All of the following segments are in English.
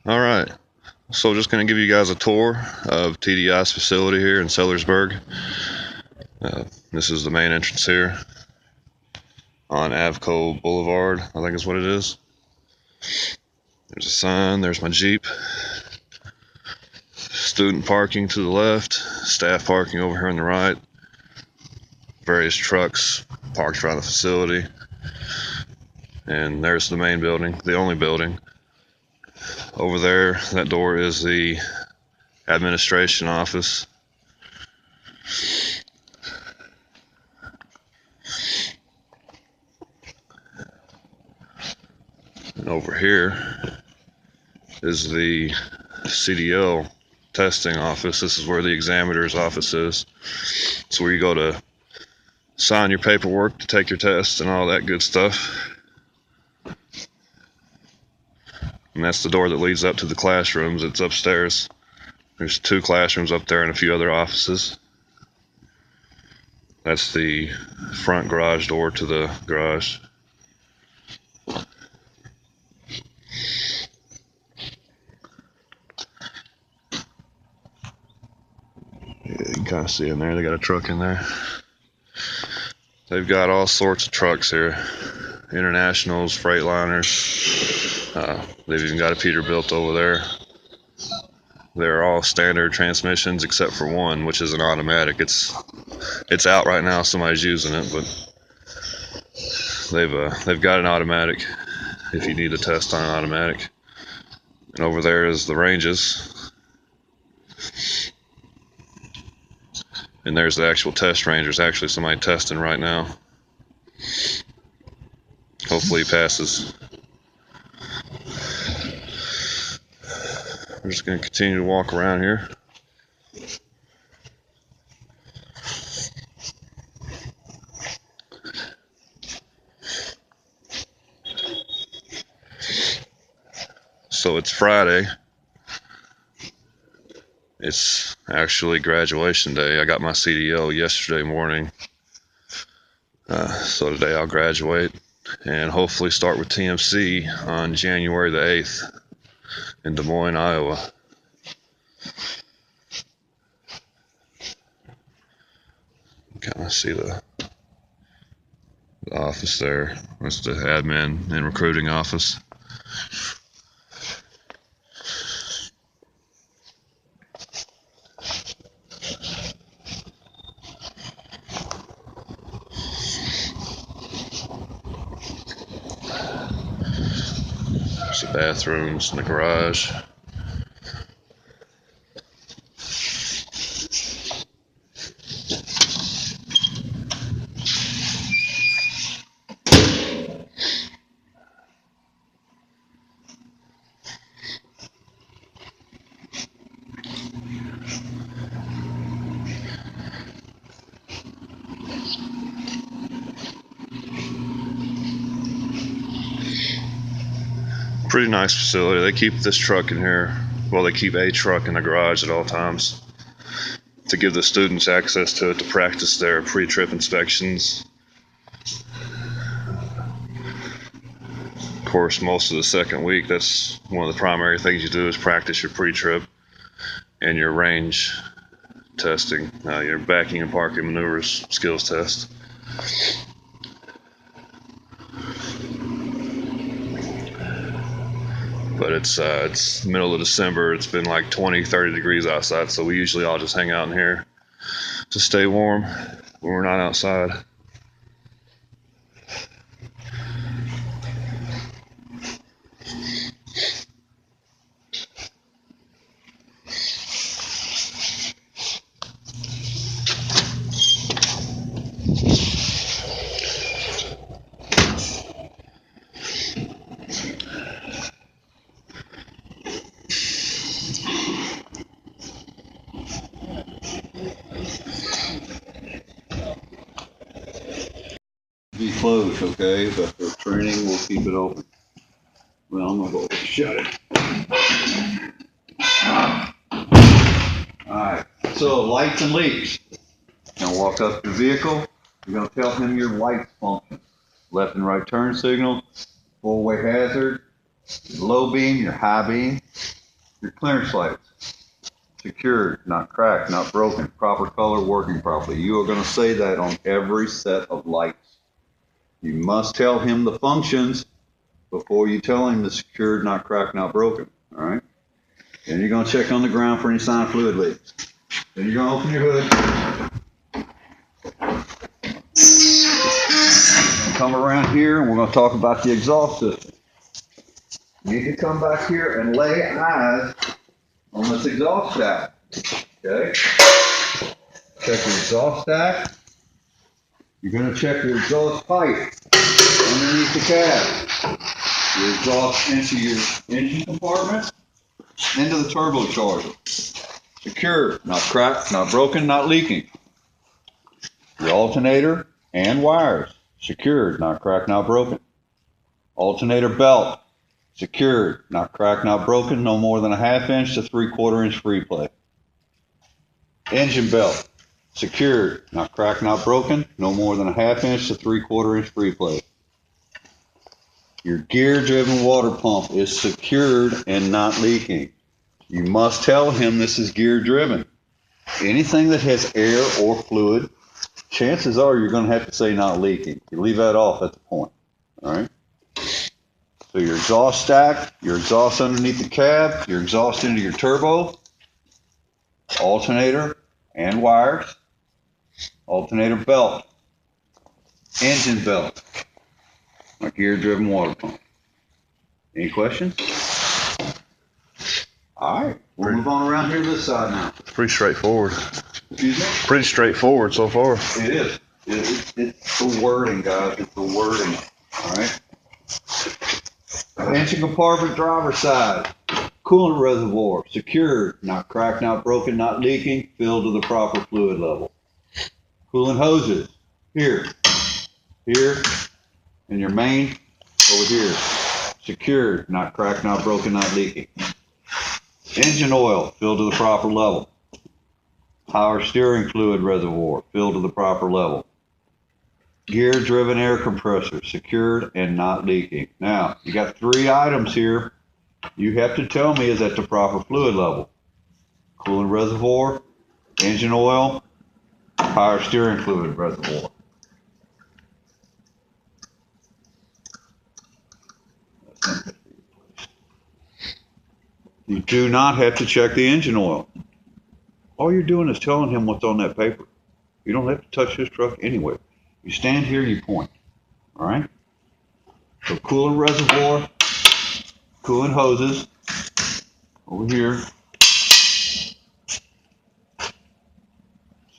All right, so just going to give you guys a tour of TDI's facility here in Sellersburg. This is the main entrance here on Avco Boulevard, I think is what it is. There's a sign, there's my Jeep. Student parking to the left, staff parking over here on the right. Various trucks parked around the facility. And there's the main building, the only building. Over there, that door is the administration office. And over here is the CDL testing office. This is where the examiner's office is. It's where you go to sign your paperwork to take your test and all that good stuff. And that's the door that leads up to the classrooms. It's upstairs. There's 2 classrooms up there and a few other offices. That's the front garage door to the garage. Yeah, you can kind of see in there, they got a truck in there. They've got all sorts of trucks here. Internationals, Freightliners. They've even got a Peterbilt over there. They're all standard transmissions except for one, which is an automatic. It's out right now. Somebody's using it, but they've got an automatic if you need a test on an automatic. And over there is the ranges. And there's the actual test range. There's actually somebody testing right now. Hopefully he passes. We're just going to continue to walk around here. So it's Friday. It's actually graduation day. I got my CDL yesterday morning. So today I'll graduate and hopefully start with TMC on January the 8th in Des Moines, Iowa. Kind of see the office there. That's the admin and recruiting office. There's the bathrooms and the garage. Pretty nice facility. They keep this truck in here. Well, they keep a truck in the garage at all times to give the students access to it to practice their pre-trip inspections. Of course, most of the second week, that's one of the primary things you do is practice your pre-trip and your range testing, your backing and parking maneuvers skills test. But it's middle of December. It's been like 20-30 degrees outside, so we usually all just hang out in here to stay warm when we're not outside. Be closed, okay, but for training, we'll keep it open. Well, I'm gonna go shut it. Alright, so lights and leaks. You're gonna walk up to the vehicle, you're gonna tell him your lights function. Left and right turn signal, four-way hazard, low beam, your high beam. Your clearance lights, secured, not cracked, not broken, proper color, working properly. You are going to say that on every set of lights. You must tell him the functions before you tell him the secured, not cracked, not broken. All right? Then you're going to check on the ground for any sign of fluid leaks. Then you're going to open your hood. Come around here and we're going to talk about the exhaust system. You need to come back here and lay eyes on this exhaust stack. Okay? Check your exhaust stack. You're going to check your exhaust pipe underneath the cab. Your exhaust into your engine compartment, into the turbocharger. Secure, not cracked, not broken, not leaking. Your alternator and wires, secured, not cracked, not broken. Alternator belt, secured, not cracked, not broken, no more than a 1/2 inch to 3/4 inch free play. Engine belt, secured, not cracked, not broken, no more than a 1/2 inch to 3/4 inch free play. Your gear-driven water pump is secured and not leaking. You must tell him this is gear-driven. Anything that has air or fluid, chances are you're going to have to say not leaking. You leave that off at the point. All right? So your exhaust stack, your exhaust underneath the cab, your exhaust into your turbo, alternator and wires, alternator belt, engine belt, a gear-driven water pump. Any questions? All right, we'll move on around here to this side now. It's pretty straightforward. Excuse me? Pretty straightforward so far. It is. It's the wording, guys. It's the wording. All right. Engine compartment, driver's side. Coolant reservoir, secured, not cracked, not broken, not leaking, filled to the proper fluid level. Coolant hoses, here, and your main over here. Secured, not cracked, not broken, not leaking. Engine oil, filled to the proper level. Power steering fluid reservoir, filled to the proper level. Gear-driven air compressor, secured and not leaking. Now, you got 3 items here. You have to tell me is at the proper fluid level. Coolant reservoir, engine oil, power steering fluid reservoir. You do not have to check the engine oil. All you're doing is telling him what's on that paper. You don't have to touch his truck anyway. You stand here, you point. All right? So coolant reservoir, coolant hoses, over here.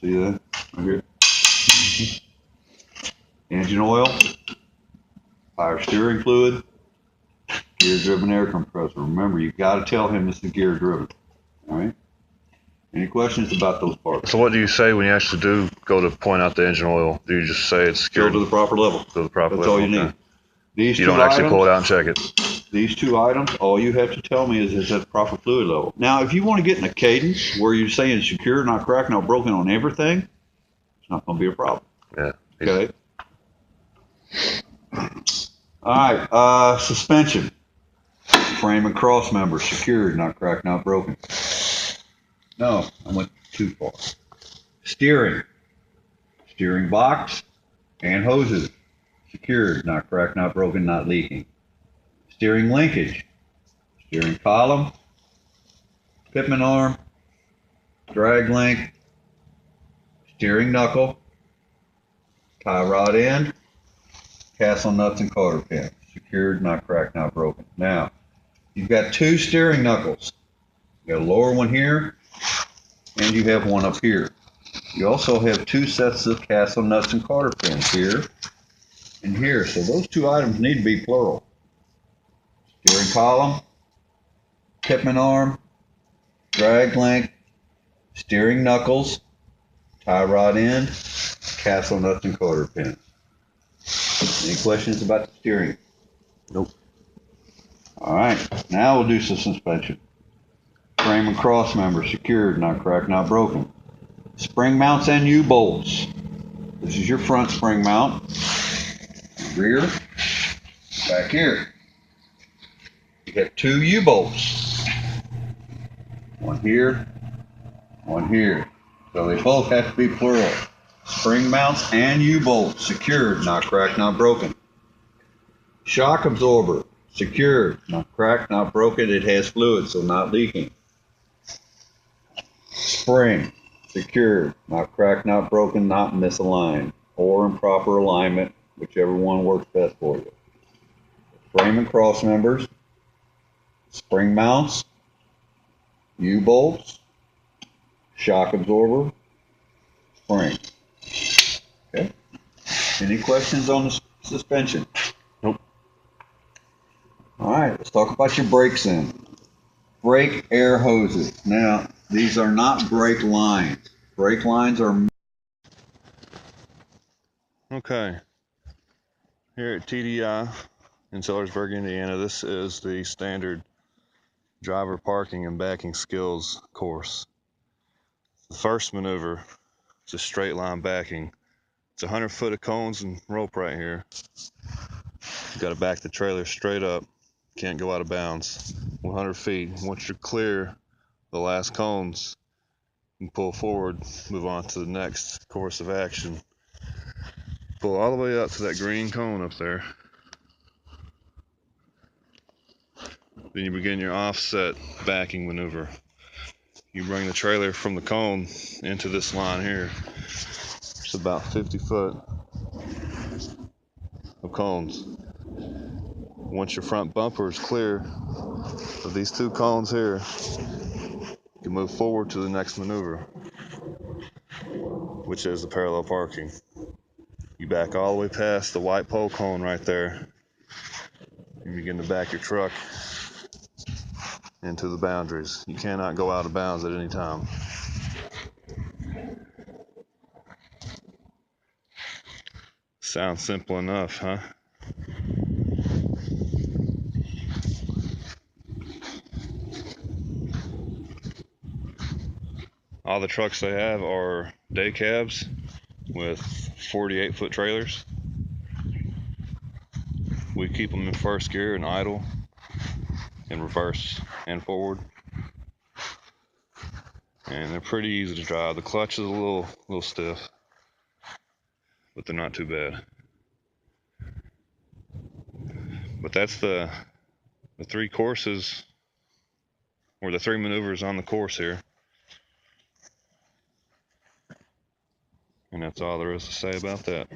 See that? Right here. Engine oil, power steering fluid, gear-driven air compressor. Remember, you've got to tell him this is gear-driven. All right? Any questions about those parts? So what do you say when you actually do go to point out the engine oil? Do you just say it's Secure secured to the proper level. to the proper That's level? all you Okay. need. These You two don't actually items, pull it out and check it. These 2 items, all you have to tell me is at the proper fluid level. Now, if you want to get in a cadence where you're saying secure, not cracked, not broken on everything, it's not going to be a problem. Yeah. Okay. All right. Suspension. Frame and cross member secured, not cracked, not broken. No, I went too far. Steering. Steering box and hoses. Secured, not cracked, not broken, not leaking. Steering linkage. Steering column. Pitman arm. Drag link. Steering knuckle. Tie rod end. Castle nuts and cotter pins. Secured, not cracked, not broken. Now, you've got 2 steering knuckles. You got a lower one here, and you have one up here. You also have 2 sets of castle nuts and cotter pins here and here. So those 2 items need to be plural. Steering column, Pitman arm, drag link, steering knuckles, tie rod end, castle nuts and cotter pins. Any questions about the steering? Nope. All right, now we'll do some suspension. Frame and cross member secured, not cracked, not broken. Spring mounts and U-bolts. This is your front spring mount. Rear, back here. You got 2 U-bolts. one here, one here. So they both have to be plural. Spring mounts and U-bolts secured, not cracked, not broken. Shock absorber secured, not cracked, not broken. It has fluid, so not leaking. Spring secured, not cracked, not broken, not misaligned, or in proper alignment, whichever one works best for you. Frame and cross members, spring mounts, U-bolts, shock absorber, spring. Okay. Any questions on the suspension? Nope. All right, let's talk about your brakes then. Brake air hoses. Now, these are not brake lines. Brake lines are... Okay. Here at TDI in Sellersburg, Indiana, this is the standard driver parking and backing skills course. The first maneuver is a straight line backing. It's 100 foot of cones and rope right here. You got to back the trailer straight up. Can't go out of bounds. 100 feet. Once you're clear the last cones, you can pull forward, move on to the next course of action. Pull all the way up to that green cone up there. Then you begin your offset backing maneuver. You bring the trailer from the cone into this line here. It's about 50 foot of cones. Once your front bumper is clear of these two cones here, you can move forward to the next maneuver, which is the parallel parking. You back all the way past the white pole cone right there. You begin to back your truck into the boundaries. You cannot go out of bounds at any time. Sounds simple enough, huh? All the trucks they have are day cabs with 48-foot trailers. We keep them in first gear and idle, in reverse and forward. And they're pretty easy to drive. The clutch is a little stiff, but they're not too bad. But that's the three courses, or the three maneuvers on the course here. And that's all there is to say about that.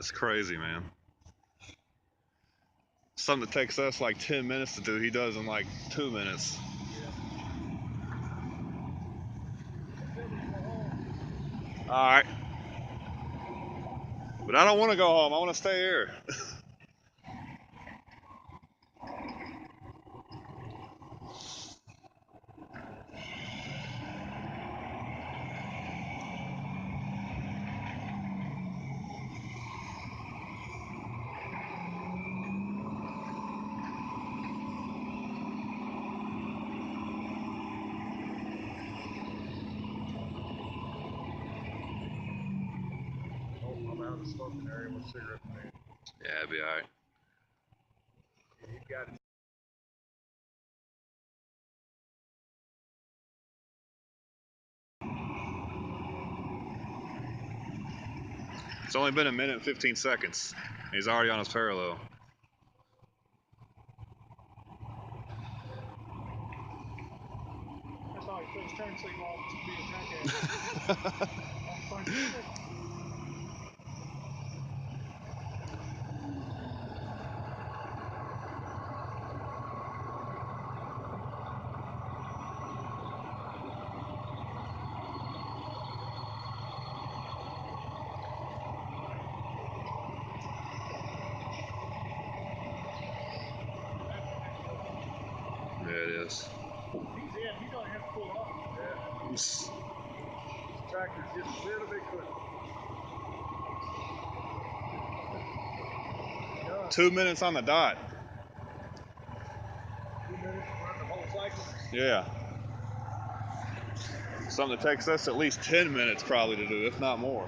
It's crazy, man. Something that takes us like 10 minutes to do, he does in like 2 minutes. All right. But I don't want to go home. I want to stay here. I'm out of the smoking area with cigarette man. Yeah, it'd be all right. You got it. It's only been 1 minute and 15 seconds. He's already on his parallel. That's all he put his turn signal on to be a jackass. Yeah, it is. He's in. He's going to have to pull off. Yeah. This tractor's just a little bit quick. 2 minutes on the dot. 2 minutes to run the whole cycle. Yeah. Something that takes us at least 10 minutes probably to do, if not more.